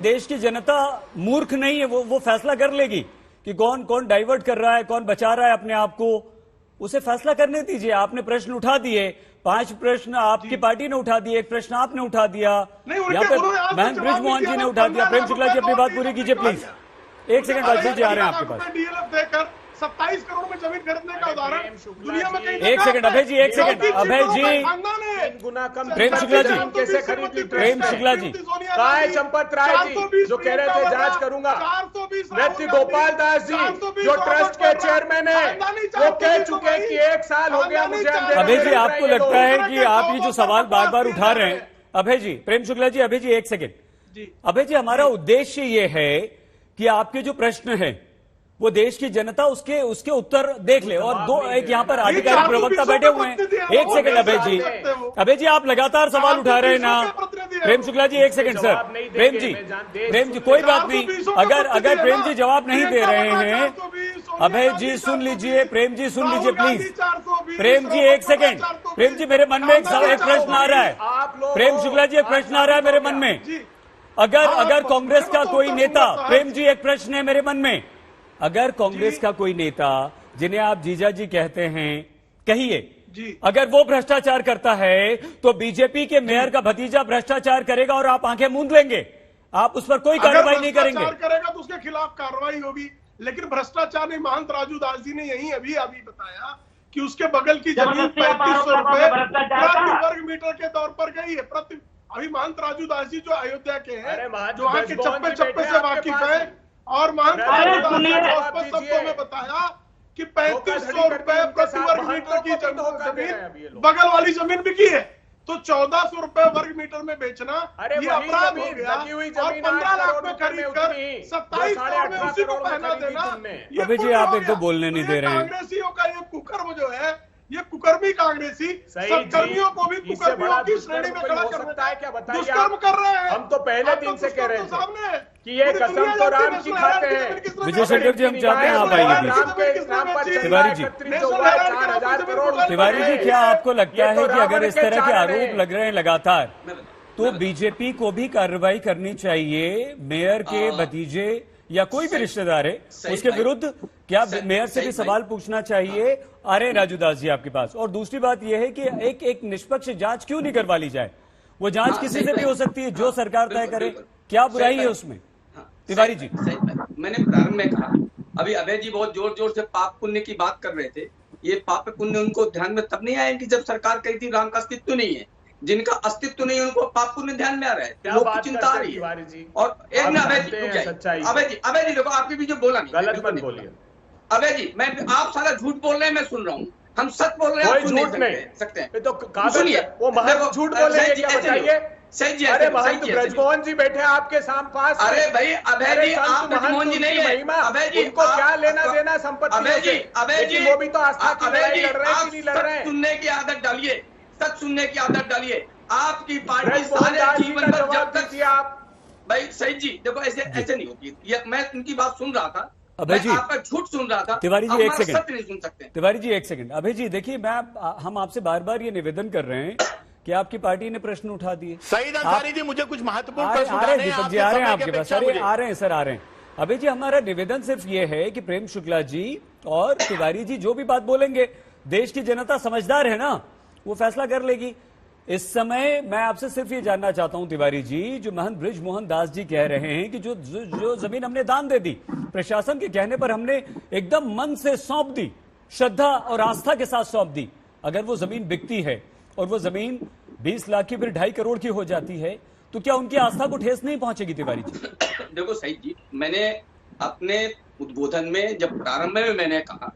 देश की जनता मूर्ख नहीं है, वो फैसला कर लेगी कि कौन कौन डाइवर्ट कर रहा है, कौन बचा रहा है अपने आप को। उसे फैसला करने दीजिए। आपने प्रश्न उठा दिए, 5 प्रश्न आपकी पार्टी ने उठा दिए, 1 प्रश्न आपने उठा दिया, यहाँ पे महेंद्र बृजमोहन जी ने उठा दिया। प्रेम शुक्ला जी अपनी बात पूरी कीजिए प्लीज। 1 सेकंड वाजपेयी जी आ रहे हैं आपके पास। डीएलएफ देकर 27 करोड़ में जमीन खरीदने का उदाहरण दुनिया में कहीं 1 सेकंड अभय जी, 1 सेकंड अभय जी। गुना कम प्रेम शुक्ला जी, कैसे खरीद ली? प्रेम शुक्ला जी, चंपत राय जी जो कह रहे थे जांच करूंगा, व्यक्ति गोपाल दास जी जो ट्रस्ट के चेयरमैन है वो कह चुके हैं कि 1 साल हो गया मुझे। अभय जी आपको लगता है कि आप ये जो सवाल बार बार उठा रहे हैं, अभय जी, प्रेम शुक्ला जी, अभय जी 1 सेकंड। अभय जी हमारा उद्देश्य ये है कि आपके जो प्रश्न है वो देश की जनता उसके उत्तर देख ले। और एक यहाँ पर आधिकारिक प्रवक्ता बैठे हुए हैं। 1 सेकंड अभय जी, अभय जी आप लगातार सवाल उठा रहे हैं ना। Prem Shukla ji 1 second sir. प्रेम जी कोई बात नहीं, अगर प्रेम जी जवाब नहीं दे रहे हैं, अभय जी सुन लीजिए, प्रेम जी सुन लीजिए प्लीज। प्रेम जी 1 सेकंड। प्रेम जी मेरे मन में एक प्रश्न आ रहा है। प्रेम शुक्ला जी एक प्रश्न आ रहा है मेरे मन में। अगर कांग्रेस का कोई नेता, प्रेम जी एक प्रश्न है मेरे मन में, अगर कांग्रेस का कोई नेता जिन्हें आप जीजा जी कहते हैं, कहिए अगर वो भ्रष्टाचार करता है तो बीजेपी के मेयर का भतीजा भ्रष्टाचार करेगा और आप आंखें मूंद लेंगे, आप उस पर कोई कार्रवाई नहीं करेंगे? करेगा तो उसके खिलाफ कार्रवाई होगी। लेकिन भ्रष्टाचार नहीं, महंत राजू दास जी ने यही अभी बताया कि उसके बगल की जमीन 3500 रुपए प्रति वर्ग मीटर के तौर पर गई है। अभी महंत राजू दास जी जो अयोध्या के हैं, जो वहां के चप्पे चप्पे से वाकिफ है, और महंत राजू शब्दों में बताया कि 3500 रुपए प्रति वर्ग मीटर की जमीन बगल वाली जमीन बिकी है, तो 1400 रुपए वर्ग मीटर में बेचना ये अपराध हो गया। और 15 लाख में खरीद कर 27 करोड़ में उसी को पहना देना, अभी जी आप एक तो बोलने नहीं दे रहे हैं। कांग्रेसियों का ये कुकर्म जो है, ये कुकर्मी कांग्रेसी सहकर्मियों को भी कुकर्मियों की श्रेणी में खड़ा करता है। क्या बताइए, दुष्कर्म कर रहे हैं। हम तो पहले दिन से कह रहे थे कि ये कसम तो राम की खाते हैं। विजय शेखर जी हम चाहते हैं आप आइए। तिवारी जी, तिवारी जी क्या आपको लगता है कि अगर इस तरह के आरोप लग रहे हैं लगातार, तो बीजेपी को भी कार्रवाई करनी चाहिए? मेयर के भतीजे या कोई भी रिश्तेदार है उसके विरुद्ध क्या मेयर से भी सवाल पूछना चाहिए? आ रहे हैं राजू दास जी आपके पास। और दूसरी बात यह है कि एक निष्पक्ष जांच क्यों नहीं करवा ली जाए? वो जांच किसी से भी हो सकती है, जो सरकार तय करे, क्या बुराई है उसमें? तिवारी जी, मैंने प्रारंभ में कहा, अभी अभय जी बहुत जोर जोर से पाप पुण्य की बात कर रहे थे। ये पाप पुण्य उनको ध्यान में तब नहीं आए कि जब सरकार कही थी राम का अस्तित्व नहीं है। जिनका अस्तित्व नहीं है उनको पाप पुण्य ध्यान में आ रहा है, लोग की चिंता आ रही है। और एक ना अभय जी देखो, आपके भी जो बोला नहीं, गलत मत बोलिए अभय जी। मैं आप सारा झूठ बोल रहे हैं, मैं सुन रहा हूँ। हम सच बोल रहे हैं, आप झूठ नहीं सकते हैं। तो सुनिए, वो महंत झूठ बोल रहे हैं, सही जी। अरे महंत ब्रजमोहन जी बैठे आपके पास। अरे भाई अभय जी, आप ब्रजमोहन जी नहीं है। अभय जी उनको क्या लेना देना संपत्ति? अभय जी वो भी तो आस्था की लड़ाई लड़ रहे हैं कि नहीं लड़ रहे हैं? सुनने की आदत डालिए, सच सुनने की आदत डालिए। आपकी पार्टी सारे जीवन भर जब तक आप भाई सही जी देखो, ऐसे नहीं होती। मैं उनकी बात सुन रहा था, अभय जी आपका झूठ सुन रहा था। तिवारी जी 1 सेकंड, सत्य नहीं सुन सकते। तिवारी जी 1 सेकंड। अभय जी देखिए, हम आपसे बार बार ये निवेदन कर रहे हैं कि आपकी पार्टी ने प्रश्न उठा दिए। सईद अंसारी जी मुझे कुछ महत्वपूर्ण प्रश्न आ रहे हैं आपके पास, आ रहे हैं सर, आ रहे हैं। अभय जी हमारा निवेदन सिर्फ ये है कि प्रेम शुक्ला जी और तिवारी जी जो भी बात बोलेंगे, देश की जनता समझदार है ना, वो फैसला कर लेगी। इस समय मैं आपसे सिर्फ ये जानना चाहता हूं तिवारी जी, जो महंत बृजमोहन दास जी कह रहे हैं कि जो जमीन हमने दान दे दी, प्रशासन के कहने पर हमने एकदम मन से सौंप दी, श्रद्धा और आस्था के साथ सौंप दी। अगर वो जमीन बिकती है और वो जमीन 20 लाख की फिर 2.5 करोड़ की हो जाती है, तो क्या उनकी आस्था को ठेस नहीं पहुंचेगी? तिवारी जी देखो सही जी, मैंने अपने उद्बोधन में जब प्रारंभ में मैंने कहा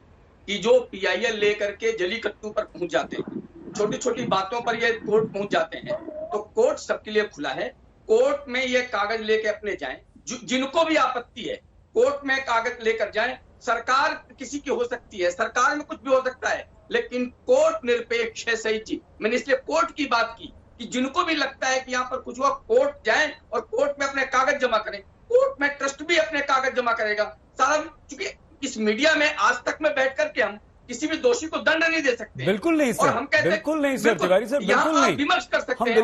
कि जो PIL लेकर के जलीकट्टू पर पहुंच जाते हैं, छोटी छोटी बातों पर ये कोर्ट पहुंच जाते हैं, तो कोर्ट सबके लिए खुला है। कोर्ट में ये कागज लेके अपने जाएं, जिनको भी आपत्ति है कोर्ट में कागज लेकर जाएं। सरकार किसी की हो सकती है, सरकार में कुछ भी हो सकता है, लेकिन कोर्ट निरपेक्ष है। सही जी, मैंने इसलिए कोर्ट की बात की कि जिनको भी लगता है कि यहाँ पर कुछ हुआ, कोर्ट जाएं और कोर्ट में अपने कागज जमा करें। कोर्ट में ट्रस्ट भी अपने कागज जमा करेगा सारा। चूंकि इस मीडिया में आज तक में बैठ करके हम किसी भी दोषी को दंड नहीं दे सकते। बिल्कुल नहीं सर, और हम कहते बिल्कुल नहीं सर, तिवारी सर बिल्कुल नहीं विमर्श कर सकते हैं।